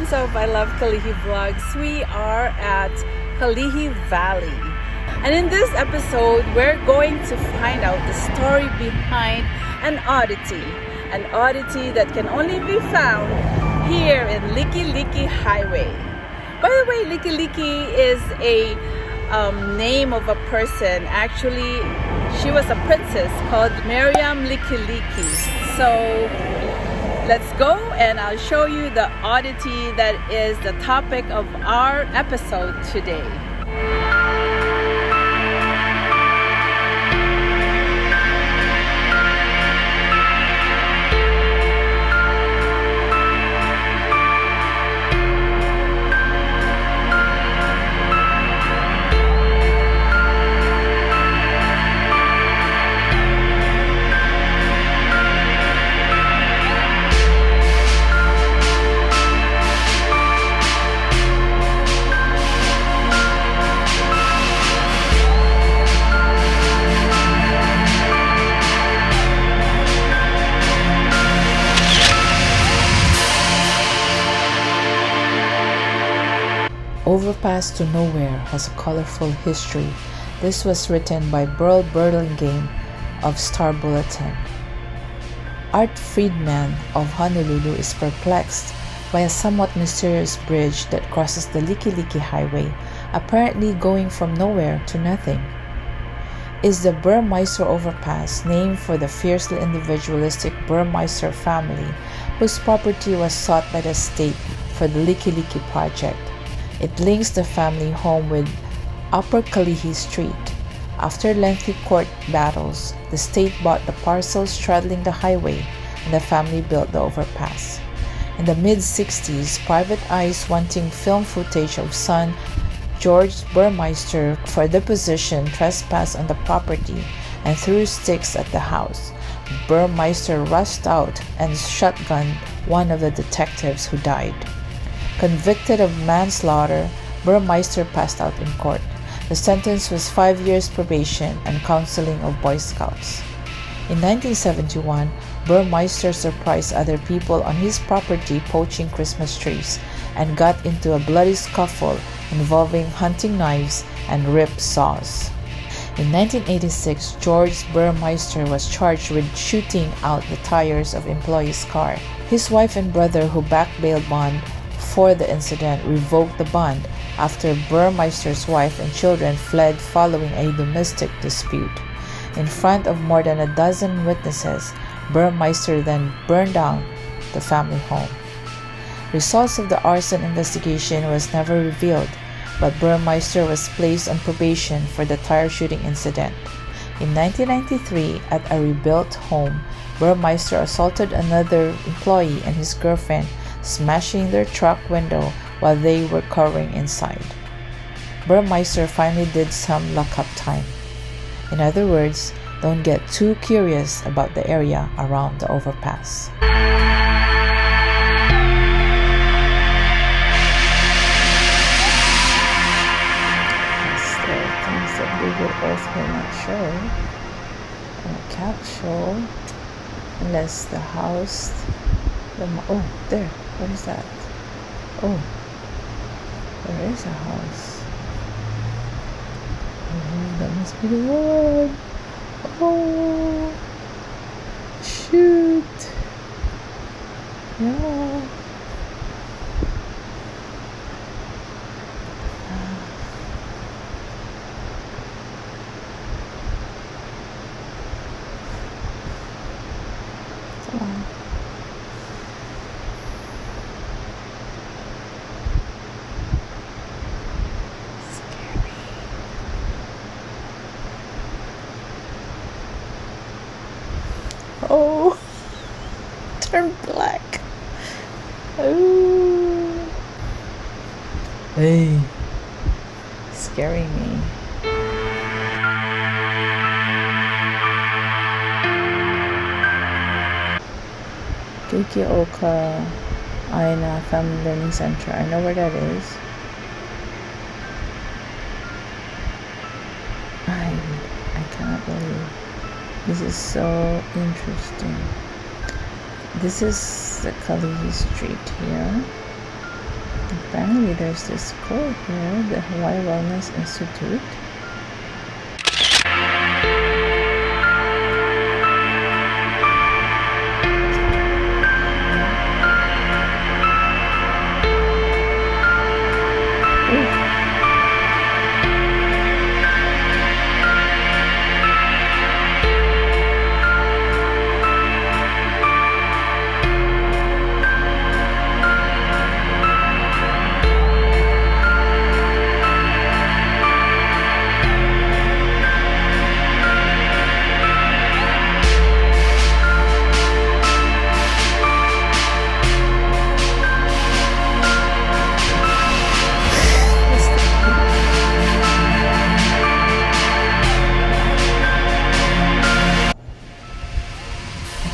friends of I Love Kalihi Vlogs. We are at Kalihi Valley. And in this episode, we're going to find out the story behind an oddity. An oddity that can only be found here in Likelike Highway. By the way, Likelike is a name of a person. Actually, she was a princess called Miriam Likelike. So let's go and I'll show you the oddity that is the topic of our episode today. Overpass to Nowhere has a colorful history. This was written by Burl Burlingame of Star Bulletin. Art Friedman of Honolulu is perplexed by a somewhat mysterious bridge that crosses the Likelike Highway, apparently going from nowhere to nothing. Is the Burmeister Overpass named for the fiercely individualistic Burmeister family whose property was sought by the state for the Likelike project? It links the family home with Upper Kalihi Street. After lengthy court battles, the state bought the parcel straddling the highway and the family built the overpass. In the mid-60s, private eyes wanting film footage of son George Burmeister for deposition trespassed on the property and threw sticks at the house. Burmeister rushed out and shotgunned one of the detectives who died. Convicted of manslaughter, Burmeister passed out in court. The sentence was 5 years probation and counseling of Boy Scouts. In 1971, Burmeister surprised other people on his property poaching Christmas trees and got into a bloody scuffle involving hunting knives and rip saws. In 1986, George Burmeister was charged with shooting out the tires of employee's car. His wife and brother, who backed bail bond for the incident, revoked the bond after Burmeister's wife and children fled following a domestic dispute. In front of more than a dozen witnesses, Burmeister then burned down the family home. Results of the arson investigation was never revealed, but Burmeister was placed on probation for the tire shooting incident. In 1993, at a rebuilt home, Burmeister assaulted another employee and his girlfriend, smashing their truck window while they were cowering inside. Burmeister finally did some lockup time. In other words, don't get too curious about the area around the overpass. There are things that Google Earth will not show and can't show unless the house, oh, there. What is that? Oh, there is a house. Oh, that must be the one. Oh, shoot. Yeah. Come on. Oh, turn black. Oh, hey, scaring me. Oka Aina Family Learning Center. I know where that is. I cannot believe. This is so interesting. This is the Kalihi Street here. Apparently there's this school here, the Hawaii Wellness Institute.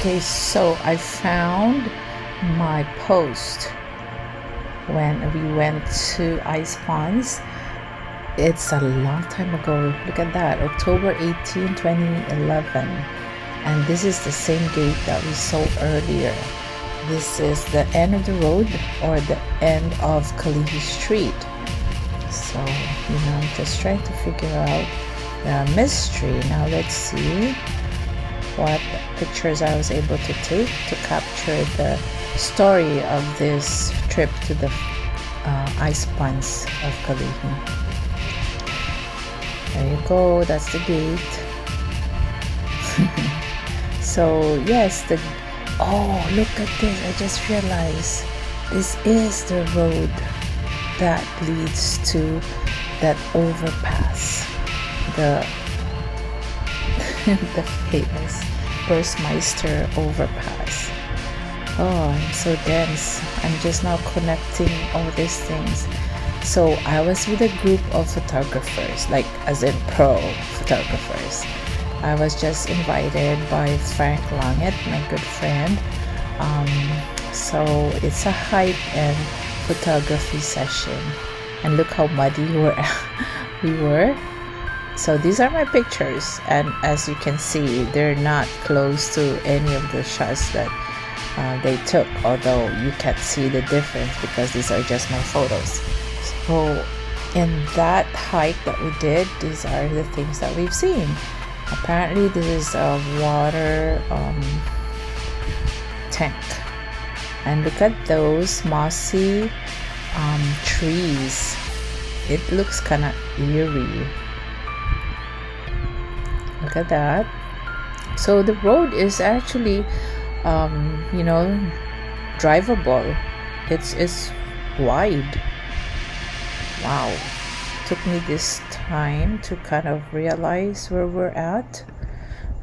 Okay, so I found my post when we went to Ice Ponds. It's a long time ago. Look at that, October 18, 2011. And this is the same gate that we saw earlier. This is the end of the road, or the end of Kalihi Street. So, just trying to figure out the mystery. Now let's see what pictures I was able to take to capture the story of this trip to the ice ponds of Kalihi. There you go, that's the gate. So yes, oh, look at this, I just realized this is the road that leads to that overpass, the the famous Burmeister Overpass. Oh, I'm so dense. I'm just now connecting all these things. So I was with a group of photographers, like as in pro photographers. I was just invited by Frank Langit, my good friend. So it's a hike and photography session. And look how muddy we were. So these are my pictures, and as you can see, they're not close to any of the shots that they took, although you can't see the difference because these are just my photos. So in that hike that we did, these are the things that we've seen. Apparently this is a water tank, and look at those mossy trees. It looks kind of eerie. Look at that. So the road is actually drivable. It's wide. Wow, took me this time to kind of realize where we're at.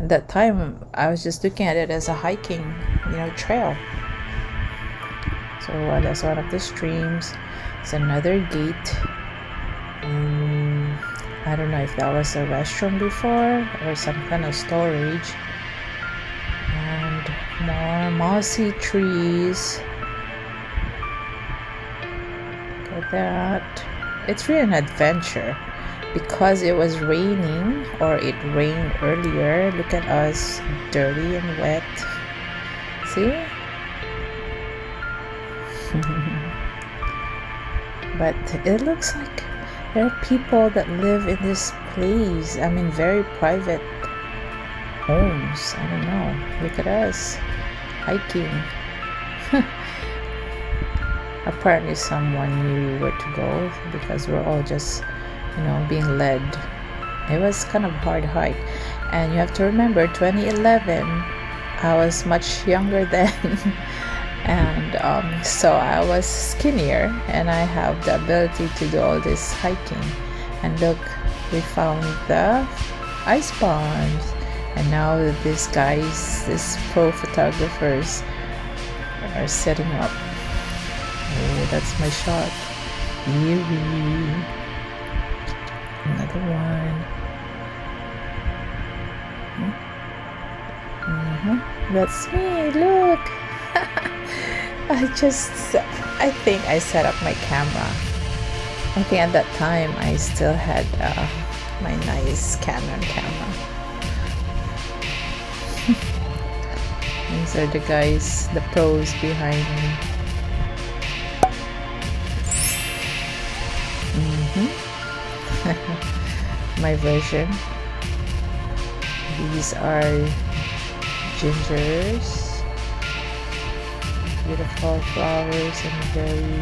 At that time I was just looking at it as a hiking trail. So that's one of the streams. It's another gate. I don't know if that was a restroom before or some kind of storage. And more mossy trees. Look at that. It's really an adventure because it was raining, or it rained earlier. Look at us, dirty and wet. See? But it looks like there are people that live in this place. I mean, very private homes. I don't know. Look at us hiking. Apparently someone knew where to go because we're all just being led. It was kind of hard hike, and you have to remember 2011 I was much younger then. And so I was skinnier, and I have the ability to do all this hiking. And look, we found the ice ponds, and now these guys, these pro photographers, are setting up. Oh, that's my shot. Eerie. Another one. That's me, look. I think I set up my camera. I think at that time I still had my nice Canon camera. These are the guys, the pros behind me. My version. These are gingers, beautiful flowers, and very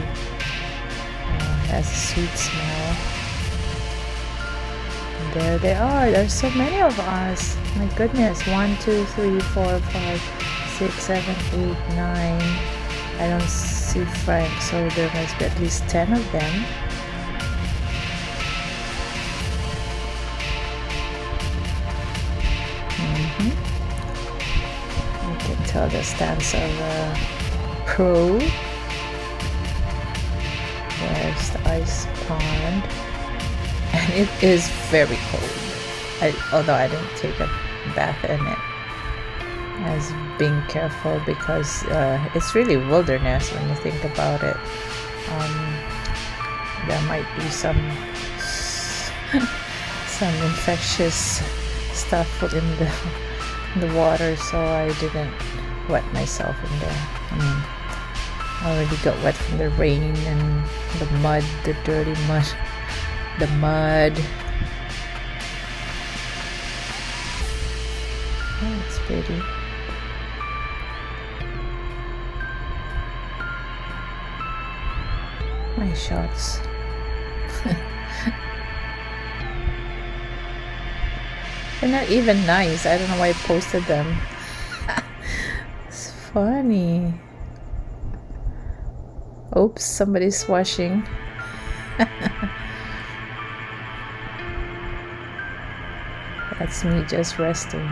has a sweet smell. And there they are. There's so many of us. My goodness. 1, 2, 3, 4, 5, 6, 7, 8, 9. I don't see Frank, so there must be at least 10 of them. You can tell the stance of a pro. There's the ice pond, and it is very cold. Although I didn't take a bath in it, I was being careful because it's really wilderness when you think about it. There might be some infectious stuff in the water, so I didn't wet myself in there. I already got wet from the rain and the mud, the dirty mud, the mud. Oh, it's pretty. My shots. They're not even nice. I don't know why I posted them. It's funny. Oops, somebody's washing. That's me just resting.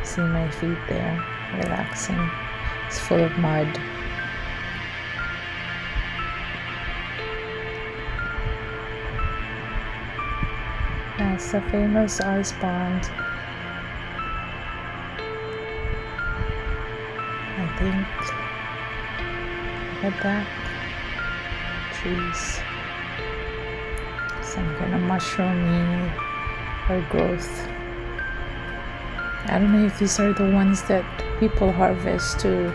See my feet there, relaxing. It's full of mud. That's the famous ice pond. I think. Look at that. Trees. Some kind of mushroomy or growth. I don't know if these are the ones that people harvest to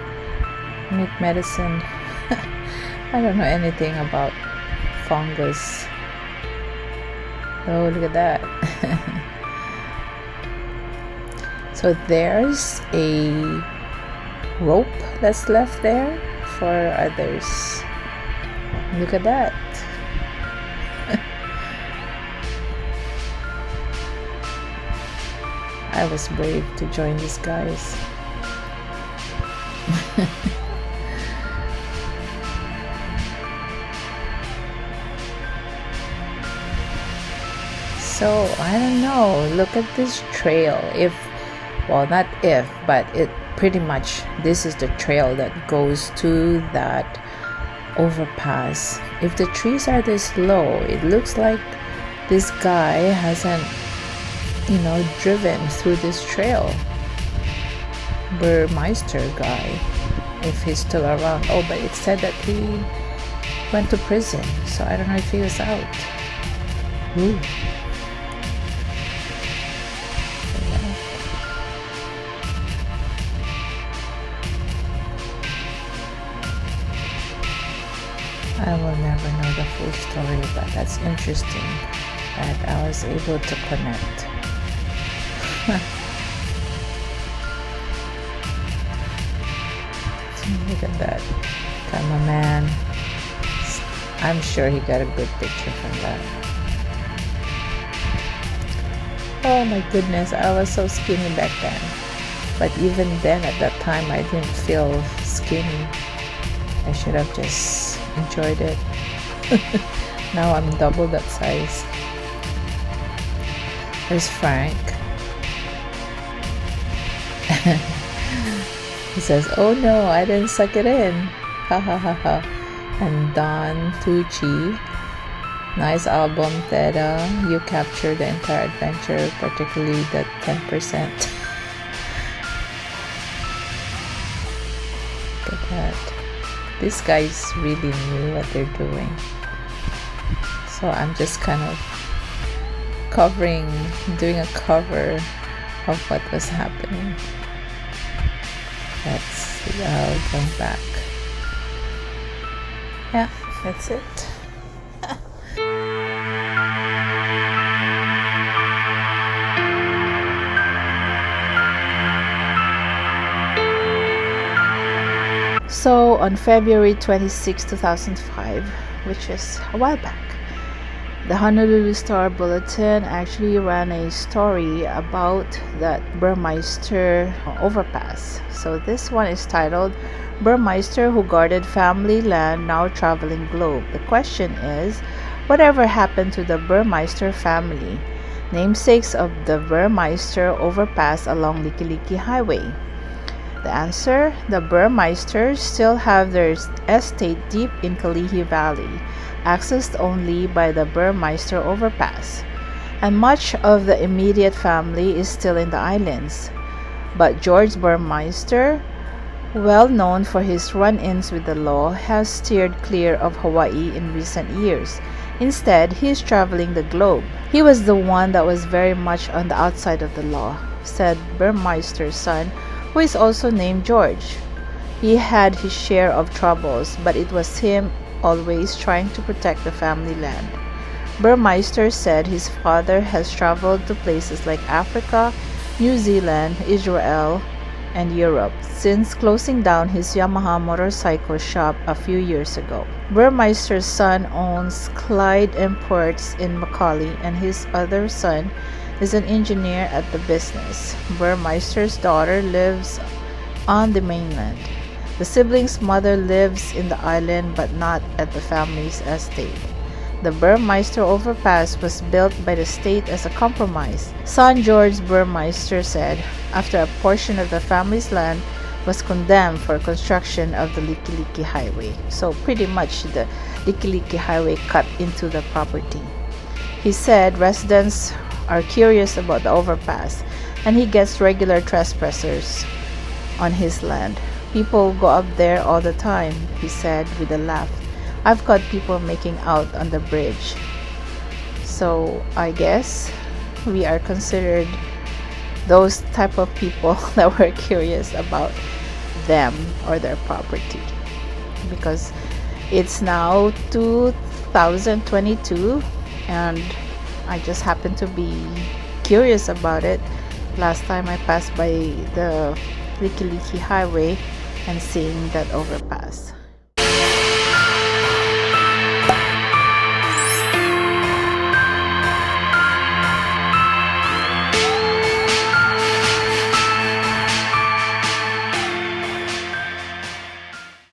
make medicine. I don't know anything about fungus. Oh, look at that. So there's a rope that's left there for others. Look at that. I was brave to join these guys. So I don't know, look at this trail. Not if, but it pretty much, this is the trail that goes to that overpass. If the trees are this low, it looks like this guy hasn't, driven through this trail. Burmeister guy, if he's still around. Oh, but it said that he went to prison, so I don't know if he was out. Ooh. I will never know the full story, but that's interesting that I was able to connect. Look at that. Cameraman. I'm sure he got a good picture from that. Oh my goodness, I was so skinny back then. But even then, at that time, I didn't feel skinny. I should have just enjoyed it. Now I'm double that size. There's Frank. He says, "Oh no, I didn't suck it in." Ha ha ha ha. And Don Tucci. Nice album, Theta. You captured the entire adventure, particularly the 10%. Look at that. These guys really knew what they're doing. So I'm just kind of doing a cover of what was happening. That's going back. Yeah, that's it. So on February 26, 2005, which is a while back, the Honolulu Star Bulletin actually ran a story about that Burmeister Overpass. So this one is titled Burmeister Who Guarded Family Land Now Traveling Globe. The question is, whatever happened to the Burmeister family, namesakes of the Burmeister Overpass along Likelike Highway? The answer, the Burmeisters still have their estate deep in Kalihi Valley, accessed only by the Burmeister Overpass, and much of the immediate family is still in the islands. But George Burmeister, well known for his run-ins with the law, has steered clear of Hawaii in recent years. Instead, he is traveling the globe. He was the one that was very much on the outside of the law, said Burmeister's son, who is also named George. He had his share of troubles, but it was him always trying to protect the family land. Burmeister said his father has traveled to places like Africa, New Zealand, Israel, and Europe since closing down his Yamaha motorcycle shop a few years ago. Burmeister's son owns Clyde Imports in Macaulay, and his other son is an engineer at the business. Burmeister's daughter lives on the mainland. The siblings' mother lives in the island but not at the family's estate. The Burmeister Overpass was built by the state as a compromise, son George Burmeister said, after a portion of the family's land was condemned for construction of the Likelike Highway. So pretty much the Likelike Highway cut into the property. He said residents are curious about the overpass, and he gets regular trespassers on his land. People go up there all the time, he said with a laugh. I've got people making out on the bridge. So I guess we are considered those type of people that were curious about them or their property, because it's now 2022 and I just happened to be curious about it last time I passed by the Likelike Highway and seeing that overpass.